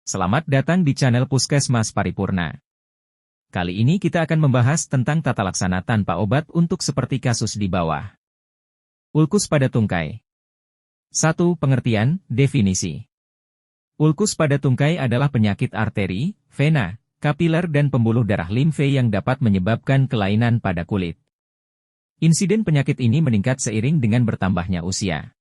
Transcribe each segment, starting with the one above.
Selamat datang di channel Puskesmas Paripurna. Kali ini kita akan membahas tentang tata laksana tanpa obat untuk seperti kasus di bawah. Ulkus pada tungkai. 1. Pengertian, definisi. Ulkus pada tungkai adalah penyakit arteri, vena, kapiler dan pembuluh darah limfe yang dapat menyebabkan kelainan pada kulit. Insiden penyakit ini meningkat seiring dengan bertambahnya usia.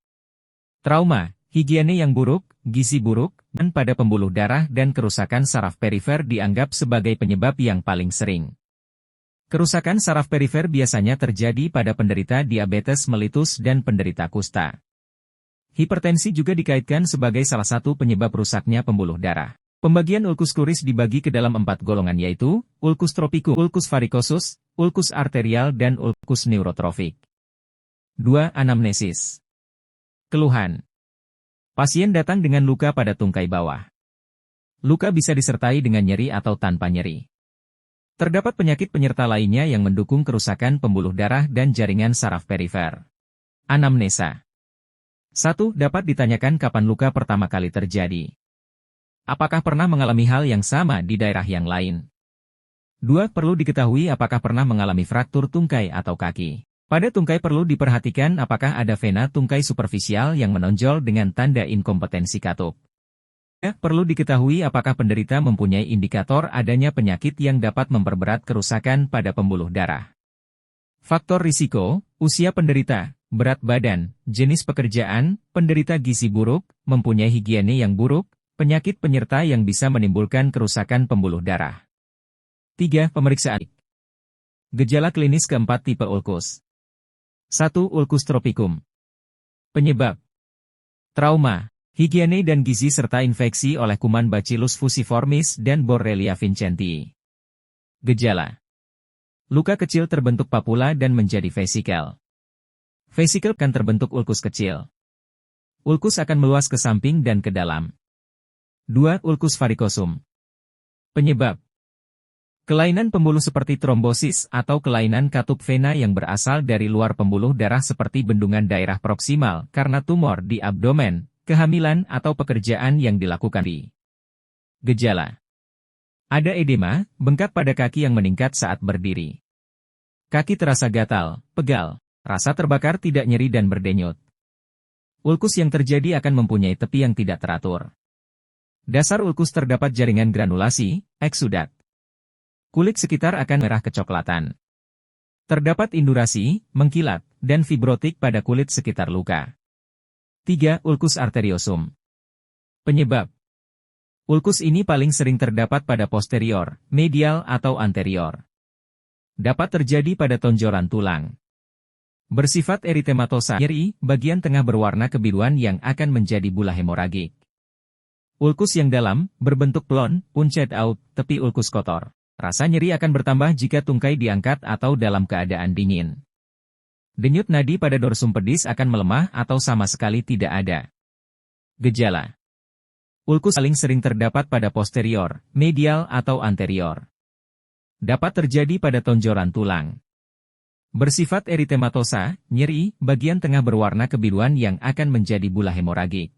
Trauma, higiene yang buruk, gizi buruk, dan pada pembuluh darah dan kerusakan saraf perifer dianggap sebagai penyebab yang paling sering. Kerusakan saraf perifer biasanya terjadi pada penderita diabetes mellitus dan penderita kusta. Hipertensi juga dikaitkan sebagai salah satu penyebab rusaknya pembuluh darah. Pembagian ulkus kluris dibagi ke dalam 4 golongan yaitu, ulkus tropicum, ulkus varikosus, ulkus arterial dan ulkus neurotrofik. 2. Anamnesis. Keluhan. Pasien datang dengan luka pada tungkai bawah. Luka bisa disertai dengan nyeri atau tanpa nyeri. Terdapat penyakit penyerta lainnya yang mendukung kerusakan pembuluh darah dan jaringan saraf perifer. Anamnesa. 1. Dapat ditanyakan kapan luka pertama kali terjadi. Apakah pernah mengalami hal yang sama di daerah yang lain? 2. Perlu diketahui apakah pernah mengalami fraktur tungkai atau kaki. Pada tungkai perlu diperhatikan apakah ada vena tungkai superficial yang menonjol dengan tanda inkompetensi katup. Perlu diketahui apakah penderita mempunyai indikator adanya penyakit yang dapat memperberat kerusakan pada pembuluh darah. Faktor risiko, usia penderita, berat badan, jenis pekerjaan, penderita gizi buruk, mempunyai higiene yang buruk, penyakit penyerta yang bisa menimbulkan kerusakan pembuluh darah. 3. Pemeriksaan. Gejala klinis keempat tipe ulkus. 1. Ulkus tropicum. Penyebab. Trauma, higiene dan gizi serta infeksi oleh kuman Bacillus fusiformis dan Borrelia vincentii. Gejala. Luka kecil terbentuk papula dan menjadi vesikel. Vesikel akan terbentuk ulkus kecil. Ulkus akan meluas ke samping dan ke dalam. 2. Ulkus varikosum. Penyebab. Kelainan pembuluh seperti trombosis atau kelainan katup vena yang berasal dari luar pembuluh darah seperti bendungan daerah proksimal karena tumor di abdomen, kehamilan atau pekerjaan yang dilakukan di. Gejala. Ada edema, bengkak pada kaki yang meningkat saat berdiri. Kaki terasa gatal, pegal, rasa terbakar tidak nyeri dan berdenyut. Ulkus yang terjadi akan mempunyai tepi yang tidak teratur. Dasar ulkus terdapat jaringan granulasi, eksudat. Kulit sekitar akan merah kecoklatan. Terdapat indurasi, mengkilat, dan fibrotik pada kulit sekitar luka. 3. Ulkus arteriosum. Penyebab. Ulkus ini paling sering terdapat pada posterior, medial atau anterior. Dapat terjadi pada tonjolan tulang. Bersifat eritematosa, nyeri, bagian tengah berwarna kebiruan yang akan menjadi bula hemoragik. Ulkus yang dalam, berbentuk plon, punched out, tepi ulkus kotor. Rasa nyeri akan bertambah jika tungkai diangkat atau dalam keadaan dingin. Denyut nadi pada dorsum pedis akan melemah atau sama sekali tidak ada. Gejala. Ulkus paling sering terdapat pada posterior, medial atau anterior. Dapat terjadi pada tonjolan tulang. Bersifat eritematosa, nyeri, bagian tengah berwarna kebiruan yang akan menjadi bula hemoragik.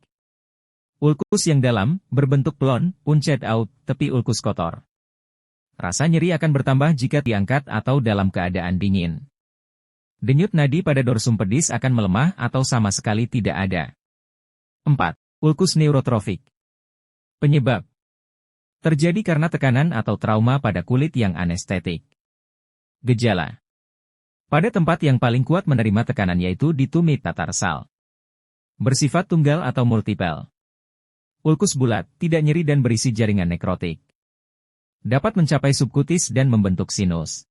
Ulkus yang dalam, berbentuk plon, punched out, tepi ulkus kotor. Rasa nyeri akan bertambah jika diangkat atau dalam keadaan dingin. Denyut nadi pada dorsum pedis akan melemah atau sama sekali tidak ada. 4. Ulkus neurotrofik. Penyebab. Terjadi karena tekanan atau trauma pada kulit yang anestetik. Gejala. Pada tempat yang paling kuat menerima tekanan yaitu di tumit tatarsal. Bersifat tunggal atau multiple. Ulkus bulat, tidak nyeri dan berisi jaringan nekrotik. Dapat mencapai subkutis dan membentuk sinus.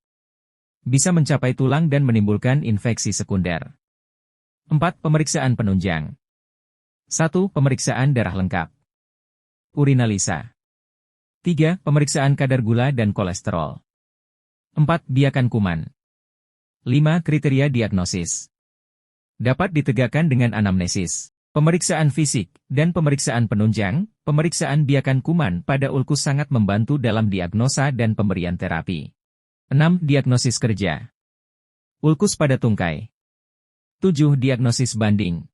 Bisa mencapai tulang dan menimbulkan infeksi sekunder. 4. Pemeriksaan penunjang. 1. Pemeriksaan darah lengkap. Urinalisa. 3. Pemeriksaan kadar gula dan kolesterol. 4. Biakan kuman. 5. Kriteria diagnosis. Dapat ditegakkan dengan anamnesis, pemeriksaan fisik, dan pemeriksaan penunjang. Pemeriksaan biakan kuman pada ulkus sangat membantu dalam diagnosa dan pemberian terapi. 6. Diagnosis kerja. Ulkus pada tungkai. 7. Diagnosis banding.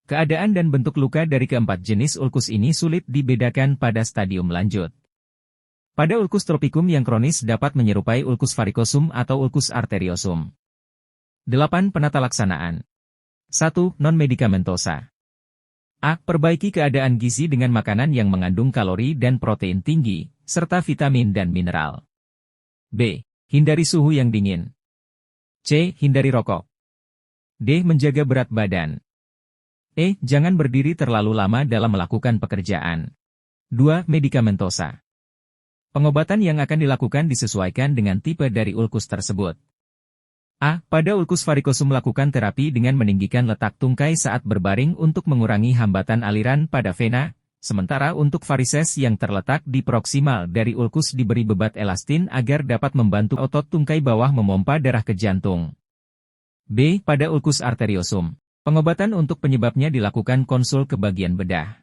Keadaan dan bentuk luka dari keempat jenis ulkus ini sulit dibedakan pada stadium lanjut. Pada ulkus tropicum yang kronis dapat menyerupai ulkus varicosum atau ulkus arteriosum. 8. Penata laksanaan. 1. Non-medikamentosa. A. Perbaiki keadaan gizi dengan makanan yang mengandung kalori dan protein tinggi, serta vitamin dan mineral. B. Hindari suhu yang dingin. C. Hindari rokok. D. Menjaga berat badan. E. Jangan berdiri terlalu lama dalam melakukan pekerjaan. 2. Medikamentosa. Pengobatan yang akan dilakukan disesuaikan dengan tipe dari ulkus tersebut. A. Pada ulkus varicosum lakukan terapi dengan meninggikan letak tungkai saat berbaring untuk mengurangi hambatan aliran pada vena, sementara untuk varises yang terletak di proksimal dari ulkus diberi bebat elastin agar dapat membantu otot tungkai bawah memompa darah ke jantung. B. Pada ulkus arteriosum, pengobatan untuk penyebabnya dilakukan konsul ke bagian bedah.